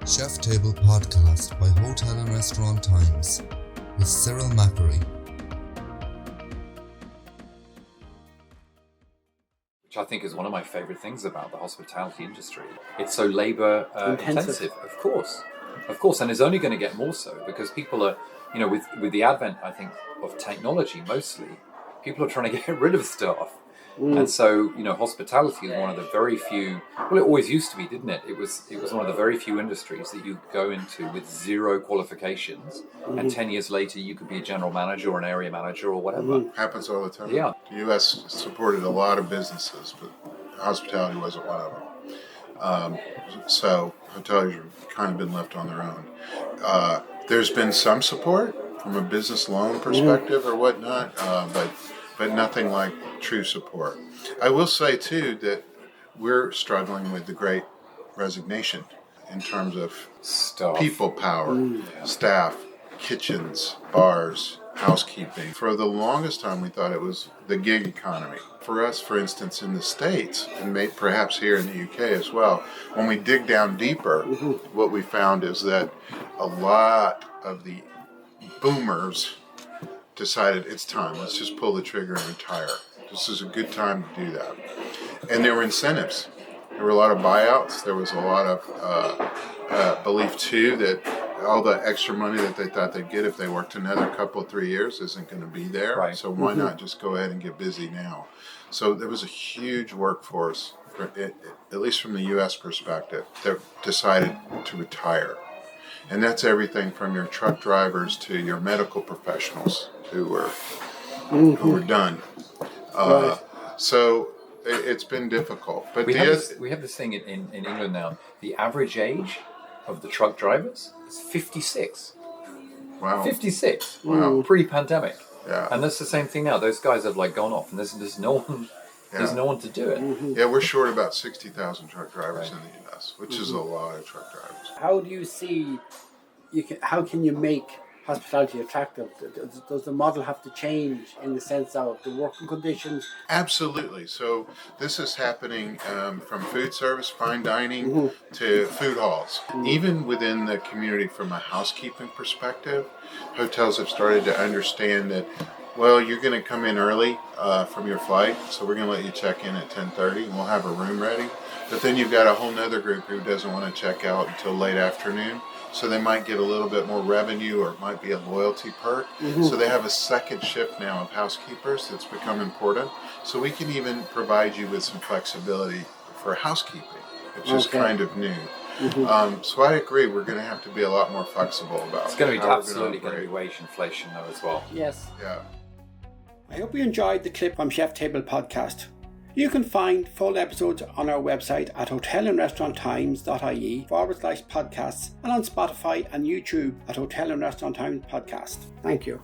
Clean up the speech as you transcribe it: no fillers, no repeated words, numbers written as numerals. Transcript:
Chef Table Podcast by Hotel and Restaurant Times with Cyril Macquarie. Which I think is one of my favourite things about the hospitality industry. It's so labour intensive, of course, and it's only going to get more so because people are, with the advent, I think, of technology mostly, people are trying to get rid of stuff. And so, hospitality is one of the very few, well, it always used to be, didn't it? It was one of the very few industries that you go into with zero qualifications, and 10 years later you could be a general manager or an area manager or whatever. Happens all the time. Yeah. The U.S. supported a lot of businesses, but hospitality wasn't one of them. So hoteliers have kind of been left on their own. There's been some support from a business loan perspective or whatnot, but nothing like true support. I will say, too, that we're struggling with the great resignation in terms of Staff. people power, staff, kitchens, bars, housekeeping. For the longest time, we thought it was the gig economy. For us, for instance, in the States, and perhaps here in the UK as well, when we dig down deeper, what we found is that a lot of the boomers decided it's time, let's just pull the trigger and retire. This is a good time to do that. And there were incentives. There were a lot of buyouts. There was a lot of belief, too, that all the extra money that they thought they'd get if they worked another 3 years isn't going to be there. Right. So why not just go ahead and get busy now? So there was a huge workforce, at least from the U.S. perspective, that decided to retire. And that's everything from your truck drivers to your medical professionals who were done. Right. So it's been difficult. But we have this thing in England now. The average age of the truck drivers is 56. Wow. 56. Wow. Pre-pandemic. Yeah. And that's the same thing now. Those guys have gone off, and there's no one. Yeah. There's no one to do it. Yeah, we're short about 60,000 truck drivers in the U.S., which is a lot of truck drivers. How do you see? How can you make hospitality attractive? Does the model have to change in the sense of the working conditions? Absolutely. So this is happening from food service, fine dining, to food halls. Even within the community from a housekeeping perspective, hotels have started to understand that, well, you're going to come in early from your flight, so we're going to let you check in at 10:30 and we'll have a room ready. But then you've got a whole nother group who doesn't want to check out until late afternoon. So they might get a little bit more revenue, or it might be a loyalty perk. So they have a second shift now of housekeepers that's become important. So we can even provide you with some flexibility for housekeeping, which is kind of new. So I agree, we're going to have to be a lot more flexible about it. It's going to be absolutely going to be wage inflation though as well. Yes. Yeah. I hope you enjoyed the clip from Chef Table Podcast. You can find full episodes on our website at hotelandrestauranttimes.ie/podcasts and on Spotify and YouTube at Hotel and Restaurant Times Podcast. Thank you.